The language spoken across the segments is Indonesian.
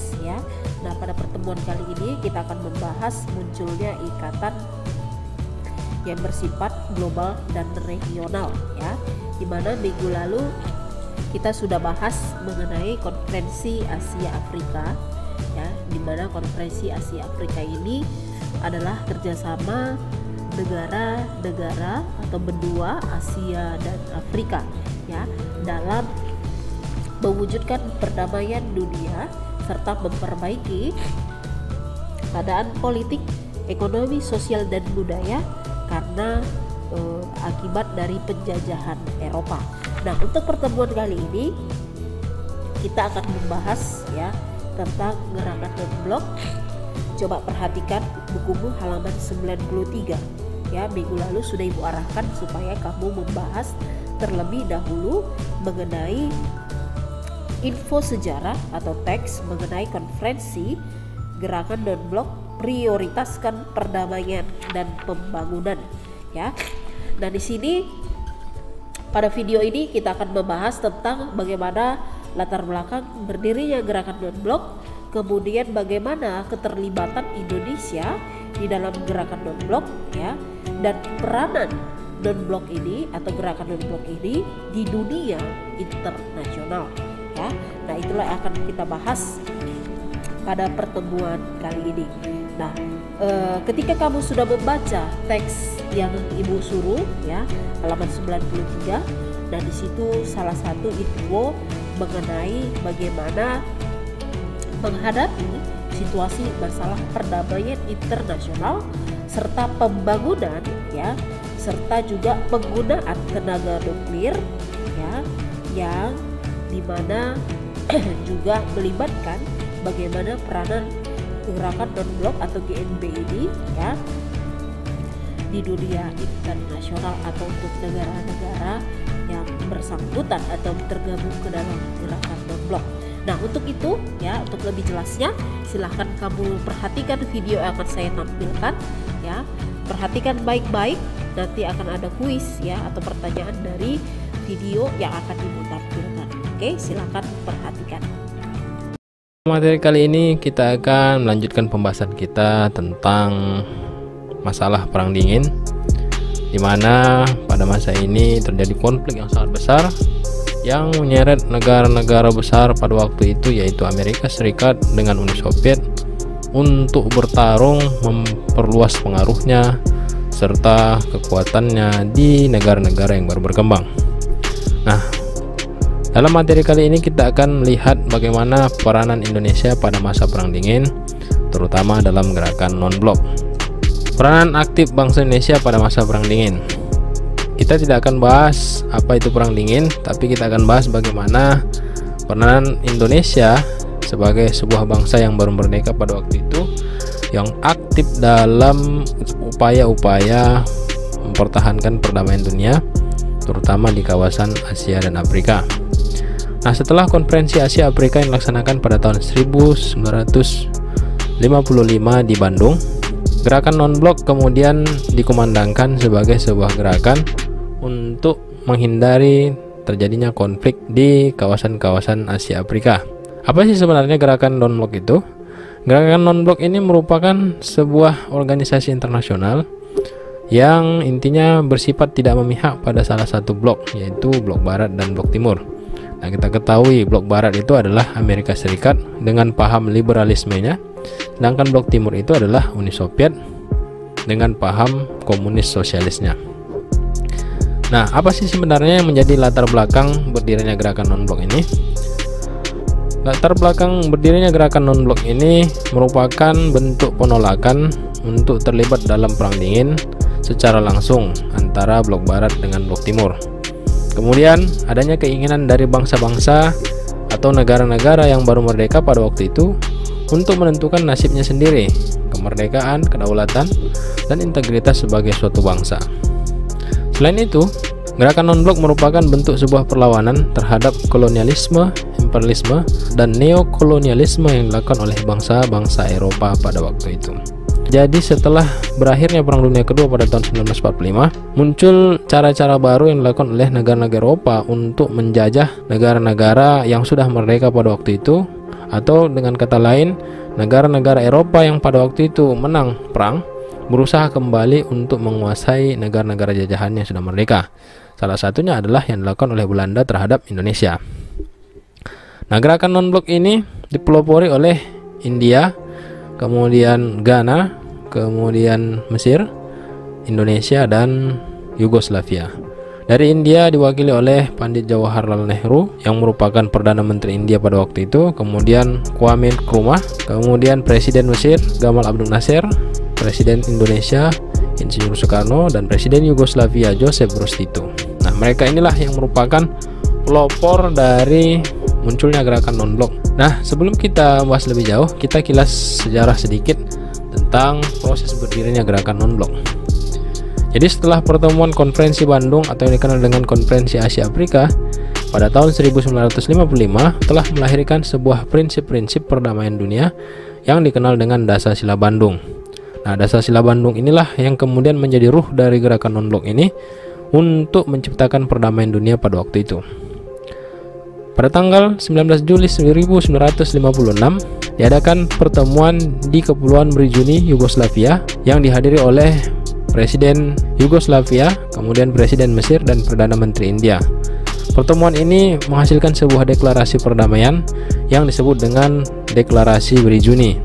West ya. Nah, pada pertemuan kali ini kita akan membahas munculnya ikatan yang bersifat global dan regional ya, dimana minggu lalu kita sudah bahas mengenai konferensi Asia Afrika ya, dimana konferensi Asia Afrika ini adalah kerjasama negara-negara atau benua Asia dan Afrika ya, dalam mewujudkan perdamaian dunia serta memperbaiki keadaan politik, ekonomi, sosial dan budaya karena akibat dari penjajahan Eropa. Nah, untuk pertemuan kali ini kita akan membahas ya tentang gerakan non-blok. Coba perhatikan bukumu halaman 93 ya, minggu lalu sudah Ibu arahkan supaya kamu membahas terlebih dahulu mengenai info sejarah atau teks mengenai konferensi gerakan non-blok prioritaskan perdamaian dan pembangunan ya. Nah, di sini pada video ini kita akan membahas tentang bagaimana latar belakang berdirinya gerakan non-blok, kemudian bagaimana keterlibatan Indonesia di dalam gerakan non-blok ya, dan peranan non-blok ini atau gerakan non-blok ini di dunia internasional ya. Nah, itulah yang akan kita bahas pada pertemuan kali ini. Nah, ketika kamu sudah membaca teks yang Ibu suruh ya, halaman 93, dan di situ salah satu info mengenai bagaimana menghadapi situasi masalah perdamaian internasional serta pembangunan ya, serta juga penggunaan tenaga nuklir ya, yang dimana juga melibatkan bagaimana peranan gerakan non-blok atau GNB ini ya di dunia internasional atau untuk negara-negara yang bersangkutan atau tergabung ke dalam gerakan non-blok. Nah, untuk itu ya, untuk lebih jelasnya silahkan kamu perhatikan video yang akan saya tampilkan ya. Perhatikan baik-baik, nanti akan ada kuis ya atau pertanyaan dari video yang akan Ibu tampilkan. Oke, silahkan perhatikan. Materi kali ini kita akan melanjutkan pembahasan kita tentang masalah perang dingin, di mana pada masa ini terjadi konflik yang sangat besar yang menyeret negara-negara besar pada waktu itu, yaitu Amerika Serikat dengan Uni Soviet, untuk bertarung memperluas pengaruhnya serta kekuatannya di negara-negara yang baru berkembang. Nah, dalam materi kali ini kita akan melihat bagaimana peranan Indonesia pada masa Perang Dingin, terutama dalam gerakan non-blok. Peranan aktif bangsa Indonesia pada masa Perang Dingin. Kita tidak akan bahas apa itu Perang Dingin, tapi kita akan bahas bagaimana peranan Indonesia sebagai sebuah bangsa yang baru merdeka pada waktu itu, yang aktif dalam upaya-upaya mempertahankan perdamaian dunia, terutama di kawasan Asia dan Afrika. Nah, setelah konferensi Asia Afrika yang dilaksanakan pada tahun 1955 di Bandung, gerakan non-blok kemudian dikumandangkan sebagai sebuah gerakan untuk menghindari terjadinya konflik di kawasan-kawasan Asia Afrika. Apa sih sebenarnya gerakan non-blok itu? Gerakan non-blok ini merupakan sebuah organisasi internasional yang intinya bersifat tidak memihak pada salah satu blok, yaitu blok barat dan blok timur. Nah, kita ketahui blok barat itu adalah Amerika Serikat dengan paham liberalismenya, sedangkan blok timur itu adalah Uni Soviet dengan paham komunis sosialisnya. Nah, apa sih sebenarnya yang menjadi latar belakang berdirinya gerakan non-blok ini? Latar belakang berdirinya gerakan non-blok ini merupakan bentuk penolakan untuk terlibat dalam Perang Dingin secara langsung antara blok barat dengan blok timur. Kemudian adanya keinginan dari bangsa-bangsa atau negara-negara yang baru merdeka pada waktu itu untuk menentukan nasibnya sendiri, kemerdekaan, kedaulatan, dan integritas sebagai suatu bangsa. Selain itu, gerakan non-blok merupakan bentuk sebuah perlawanan terhadap kolonialisme, imperialisme, dan neokolonialisme yang dilakukan oleh bangsa-bangsa Eropa pada waktu itu. Jadi setelah berakhirnya Perang Dunia Kedua pada tahun 1945, muncul cara-cara baru yang dilakukan oleh negara-negara Eropa untuk menjajah negara-negara yang sudah merdeka pada waktu itu, Atau dengan kata lain, negara-negara Eropa yang pada waktu itu menang perang berusaha kembali untuk menguasai negara-negara jajahan yang sudah merdeka. Salah satunya adalah yang dilakukan oleh Belanda terhadap Indonesia. Nah, gerakan non-blok ini dipelopori oleh India, kemudian Ghana, kemudian Mesir, Indonesia, dan Yugoslavia. Dari India diwakili oleh Pandit Jawaharlal Nehru yang merupakan Perdana Menteri India pada waktu itu, kemudian Kwame Nkrumah, kemudian Presiden Mesir Gamal Abdel Nasser, Presiden Indonesia Insinyur Soekarno, dan Presiden Yugoslavia Joseph Broz Tito. Nah, mereka inilah yang merupakan pelopor dari munculnya gerakan non-blok. Nah, sebelum kita bahas lebih jauh, kita kilas sejarah sedikit tentang proses berdirinya gerakan non-blok. Jadi setelah pertemuan Konferensi Bandung atau yang dikenal dengan Konferensi Asia Afrika pada tahun 1955 telah melahirkan sebuah prinsip-prinsip perdamaian dunia yang dikenal dengan Dasar-Sila Bandung. Nah, Dasar-Sila Bandung inilah yang kemudian menjadi ruh dari gerakan non-blok ini untuk menciptakan perdamaian dunia pada waktu itu. Pada tanggal 19 Juli 1956 diadakan pertemuan di Kepulauan Brijuni, Yugoslavia yang dihadiri oleh Presiden Yugoslavia, kemudian Presiden Mesir, dan Perdana Menteri India. Pertemuan ini menghasilkan sebuah deklarasi perdamaian yang disebut dengan Deklarasi Brijuni.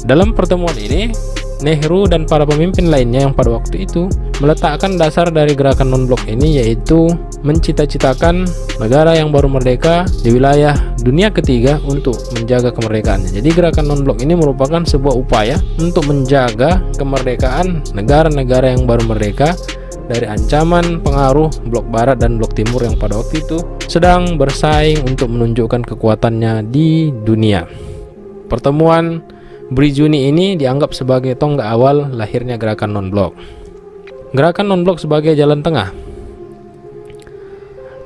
Dalam pertemuan ini, Nehru dan para pemimpin lainnya yang pada waktu itu meletakkan dasar dari gerakan non-blok ini, yaitu mencita-citakan negara yang baru merdeka di wilayah dunia ketiga untuk menjaga kemerdekaannya. Jadi gerakan non-blok ini merupakan sebuah upaya untuk menjaga kemerdekaan negara-negara yang baru merdeka dari ancaman pengaruh blok barat dan blok timur yang pada waktu itu sedang bersaing untuk menunjukkan kekuatannya di dunia. Pertemuan Brijuni ini dianggap sebagai tonggak awal lahirnya gerakan non-blok. Gerakan non-blok sebagai jalan tengah.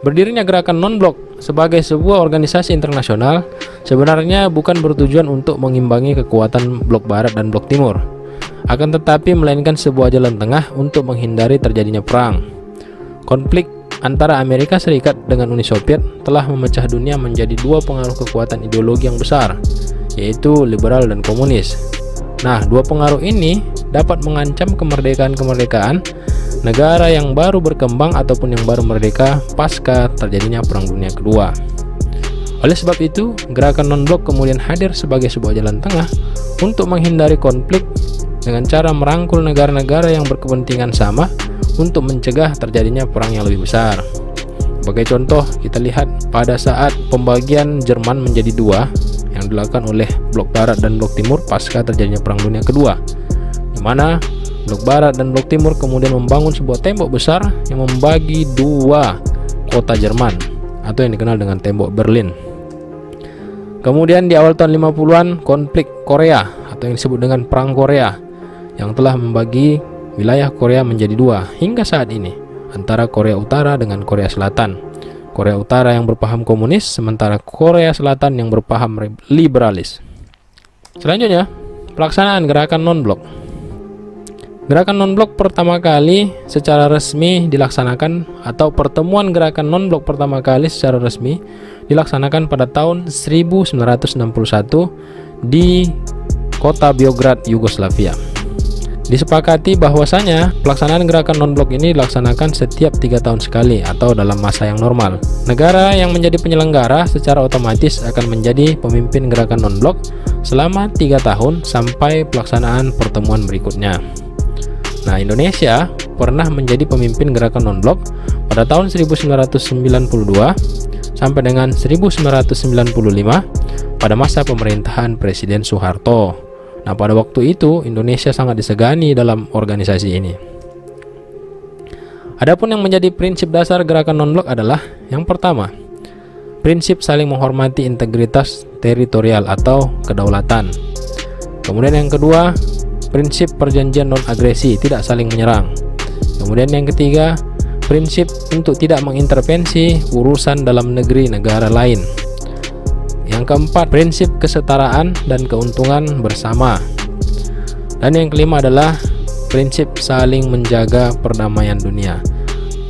Berdirinya gerakan non-blok sebagai sebuah organisasi internasional sebenarnya bukan bertujuan untuk mengimbangi kekuatan blok barat dan blok timur, akan tetapi melainkan sebuah jalan tengah untuk menghindari terjadinya perang. Konflik antara Amerika Serikat dengan Uni Soviet telah memecah dunia menjadi dua pengaruh kekuatan ideologi yang besar, yaitu liberal dan komunis. Nah, dua pengaruh ini dapat mengancam kemerdekaan negara yang baru berkembang ataupun yang baru merdeka pasca terjadinya Perang Dunia Kedua. Oleh sebab itu, gerakan non-blok kemudian hadir sebagai sebuah jalan tengah untuk menghindari konflik dengan cara merangkul negara-negara yang berkepentingan sama untuk mencegah terjadinya perang yang lebih besar. Sebagai contoh, kita lihat pada saat pembagian Jerman menjadi dua yang dilakukan oleh blok barat dan blok timur pasca terjadinya Perang Dunia Kedua, di mana blok barat dan blok timur kemudian membangun sebuah tembok besar yang membagi dua kota Jerman atau yang dikenal dengan tembok Berlin. Kemudian di awal tahun 50-an, konflik Korea atau yang disebut dengan Perang Korea yang telah membagi wilayah Korea menjadi dua hingga saat ini, antara Korea Utara dengan Korea Selatan. Korea Utara yang berpaham komunis, sementara Korea Selatan yang berpaham liberalis. Selanjutnya, pelaksanaan gerakan non-blok. Gerakan non-blok pertama kali secara resmi dilaksanakan, atau pertemuan gerakan non-blok pertama kali secara resmi dilaksanakan pada tahun 1961 di kota Beograd, Yugoslavia. Disepakati bahwasanya pelaksanaan gerakan non-blok ini dilaksanakan setiap 3 tahun sekali atau dalam masa yang normal. Negara yang menjadi penyelenggara secara otomatis akan menjadi pemimpin gerakan non-blok selama 3 tahun sampai pelaksanaan pertemuan berikutnya. Nah, Indonesia pernah menjadi pemimpin gerakan non-blok pada tahun 1992 sampai dengan 1995 pada masa pemerintahan Presiden Soeharto. Nah, pada waktu itu Indonesia sangat disegani dalam organisasi ini. Adapun yang menjadi prinsip dasar gerakan non-blok adalah yang pertama, prinsip saling menghormati integritas teritorial atau kedaulatan. Kemudian yang kedua, prinsip perjanjian non-agresi, tidak saling menyerang. Kemudian yang ketiga, prinsip untuk tidak mengintervensi urusan dalam negeri negara lain. Yang keempat, prinsip kesetaraan dan keuntungan bersama. Dan yang kelima adalah prinsip saling menjaga perdamaian dunia.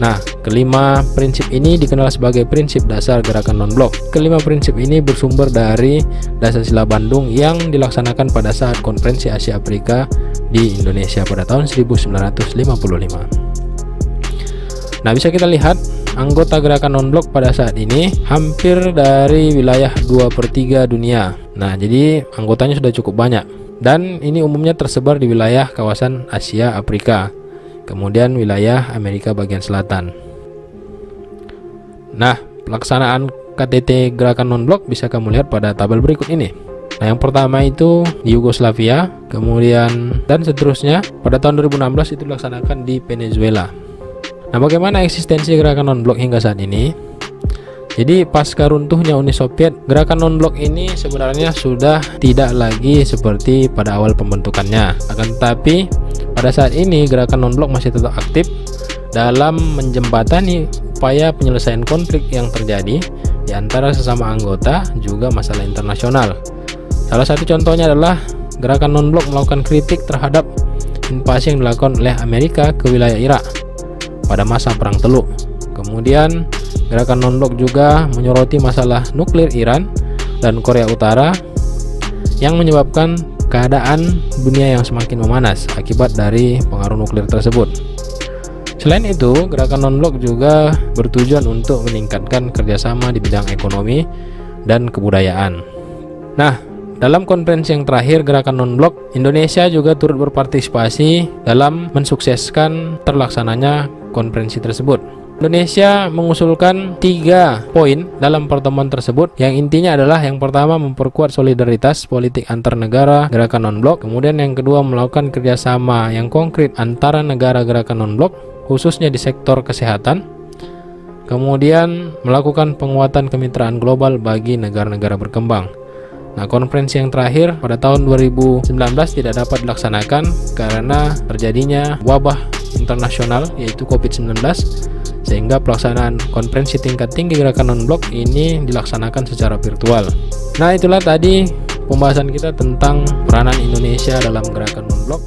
Nah, kelima prinsip ini dikenal sebagai prinsip dasar gerakan non-blok. Kelima prinsip ini bersumber dari Dasar-Sila Bandung yang dilaksanakan pada saat Konferensi Asia Afrika di Indonesia pada tahun 1955. Nah, bisa kita lihat anggota gerakan non-blok pada saat ini hampir dari wilayah 2/3 dunia. Nah, jadi anggotanya sudah cukup banyak. Dan ini umumnya tersebar di wilayah kawasan Asia Afrika, kemudian wilayah Amerika bagian selatan. Nah, pelaksanaan KTT gerakan non-blok bisa kamu lihat pada tabel berikut ini. Nah, yang pertama itu di Yugoslavia, kemudian dan seterusnya. Pada tahun 2016 itu dilaksanakan di Venezuela. Nah, bagaimana eksistensi gerakan non-blok hingga saat ini? Jadi pasca runtuhnya Uni Soviet, gerakan non-blok ini sebenarnya sudah tidak lagi seperti pada awal pembentukannya. Akan tetapi pada saat ini gerakan non-blok masih tetap aktif dalam menjembatani upaya penyelesaian konflik yang terjadi di antara sesama anggota, juga masalah internasional. Salah satu contohnya adalah gerakan non-blok melakukan kritik terhadap invasi yang dilakukan oleh Amerika ke wilayah Irak pada masa Perang Teluk. Kemudian gerakan non-blok juga menyoroti masalah nuklir Iran dan Korea Utara yang menyebabkan keadaan dunia yang semakin memanas akibat dari pengaruh nuklir tersebut. Selain itu, gerakan non-blok juga bertujuan untuk meningkatkan kerjasama di bidang ekonomi dan kebudayaan. Nah, dalam konferensi yang terakhir gerakan non-blok, Indonesia juga turut berpartisipasi dalam mensukseskan terlaksananya konferensi tersebut. Indonesia mengusulkan 3 poin dalam pertemuan tersebut, yang intinya adalah yang pertama memperkuat solidaritas politik antar negara gerakan non-blok, kemudian yang kedua melakukan kerjasama yang konkret antara negara gerakan non-blok khususnya di sektor kesehatan, kemudian melakukan penguatan kemitraan global bagi negara-negara berkembang. Nah, konferensi yang terakhir pada tahun 2019 tidak dapat dilaksanakan karena terjadinya wabah internasional yaitu COVID-19, sehingga pelaksanaan konferensi tingkat tinggi gerakan non-blok ini dilaksanakan secara virtual. Nah, itulah tadi pembahasan kita tentang peranan Indonesia dalam gerakan non-blok.